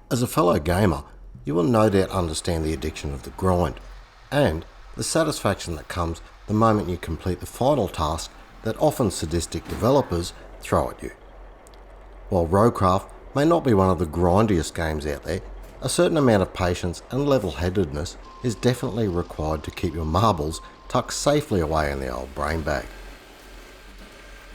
As a fellow gamer, you will no doubt understand the addiction of the grind, and the satisfaction that comes the moment you complete the final task that often sadistic developers throw at you. While Roadcraft may not be one of the grindiest games out there, a certain amount of patience and level-headedness is definitely required to keep your marbles tucked safely away in the old brain bag.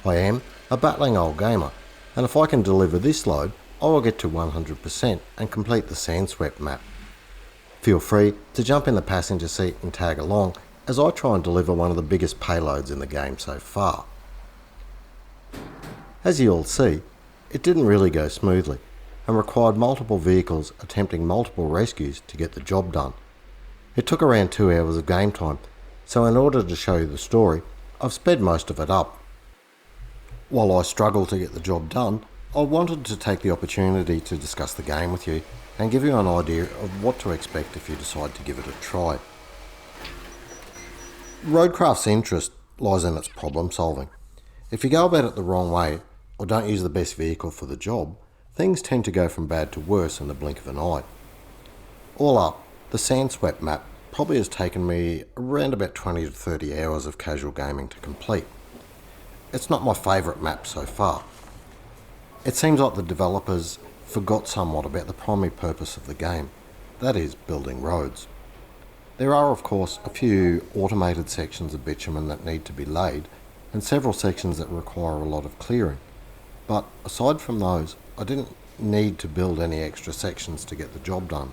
I am a battling old gamer, and if I can deliver this load, I will get to 100% and complete the Sandswept map. Feel free to jump in the passenger seat and tag along as I try and deliver one of the biggest payloads in the game so far. As you all see, it didn't really go smoothly and required multiple vehicles attempting multiple rescues to get the job done. It took around 2 hours of game time, so in order to show you the story, I've sped most of it up. While I struggled to get the job done, I wanted to take the opportunity to discuss the game with you and give you an idea of what to expect if you decide to give it a try. Roadcraft's interest lies in its problem solving. If you go about it the wrong way or don't use the best vehicle for the job, things tend to go from bad to worse in the blink of an eye. All up, the Sandswept map probably has taken me around about 20 to 30 hours of casual gaming to complete. It's not my favourite map so far. It seems like the developers forgot somewhat about the primary purpose of the game, that is, building roads. There are of course a few automated sections of bitumen that need to be laid, and several sections that require a lot of clearing, but aside from those, I didn't need to build any extra sections to get the job done.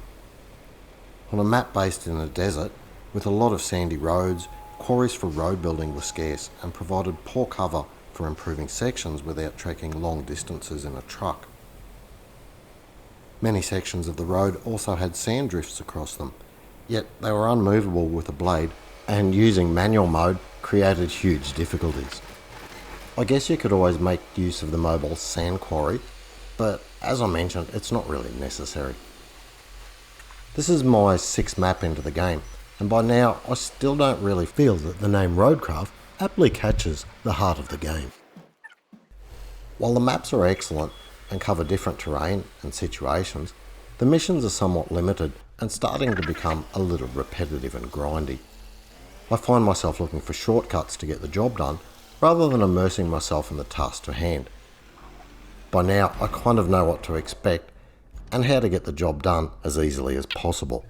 On a map based in a desert, with a lot of sandy roads, quarries for road building were scarce and provided poor cover for improving sections without trekking long distances in a truck. Many sections of the road also had sand drifts across them, yet they were unmovable with a blade, and using manual mode created huge difficulties. I guess you could always make use of the mobile sand quarry, but as I mentioned, it's not really necessary. This is my 6th map into the game, and by now I still don't really feel that the name Roadcraft aptly catches the heart of the game. While the maps are excellent and cover different terrain and situations, the missions are somewhat limited and starting to become a little repetitive and grindy. I find myself looking for shortcuts to get the job done rather than immersing myself in the task to hand. By now I kind of know what to expect and how to get the job done as easily as possible.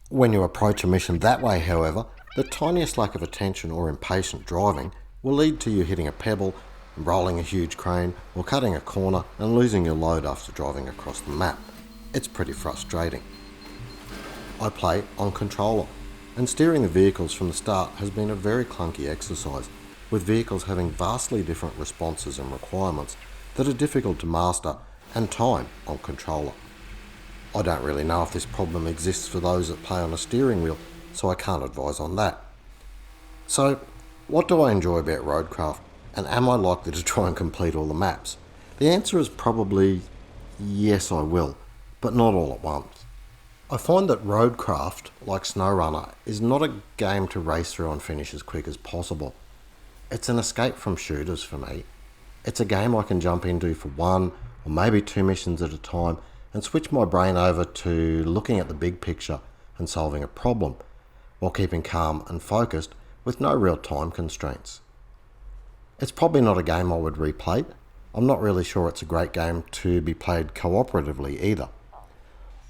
When you approach a mission that way, however, the tiniest lack of attention or impatient driving will lead to you hitting a pebble, rolling a huge crane, or cutting a corner and losing your load after driving across the map. It's pretty frustrating. I play on controller, and steering the vehicles from the start has been a very clunky exercise, with vehicles having vastly different responses and requirements that are difficult to master and time on controller. I don't really know if this problem exists for those that play on a steering wheel, so I can't advise on that. So, what do I enjoy about Roadcraft, and am I likely to try and complete all the maps? The answer is probably yes, I will, but not all at once. I find that Roadcraft, like SnowRunner, is not a game to race through and finish as quick as possible. It's an escape from shooters for me. It's a game I can jump into for 1 or maybe 2 missions at a time and switch my brain over to looking at the big picture and solving a problem, while keeping calm and focused with no real time constraints. It's probably not a game I would replay. I'm not really sure it's a great game to be played cooperatively either.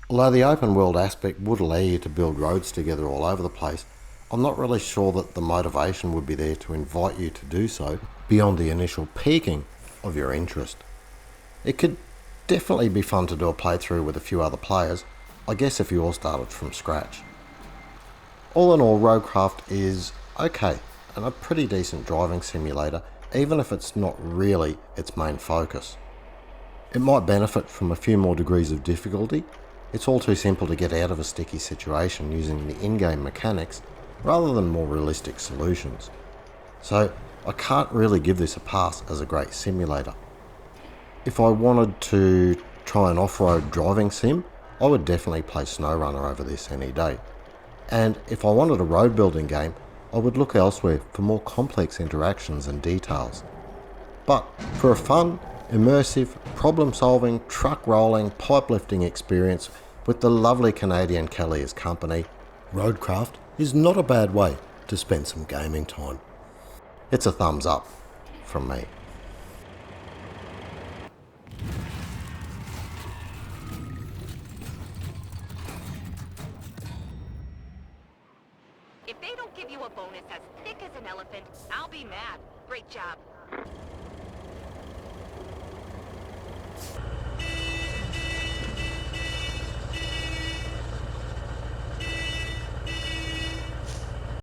Although the open world aspect would allow you to build roads together all over the place, I'm not really sure that the motivation would be there to invite you to do so beyond the initial piquing of your interest. It could definitely be fun to do a playthrough with a few other players, I guess if you all started from scratch. All in all, Roadcraft is okay and a pretty decent driving simulator, even if it's not really its main focus. It might benefit from a few more degrees of difficulty. It's all too simple to get out of a sticky situation using the in-game mechanics rather than more realistic solutions. So I can't really give this a pass as a great simulator. If I wanted to try an off-road driving sim, I would definitely play SnowRunner over this any day. And if I wanted a road building game, I would look elsewhere for more complex interactions and details. But for a fun, immersive, problem-solving, truck-rolling, pipe-lifting experience with the lovely Canadian Kelly as company, Roadcraft is not a bad way to spend some gaming time. It's a thumbs up from me. If they don't give you a bonus as thick as an elephant, I'll be mad. Great job.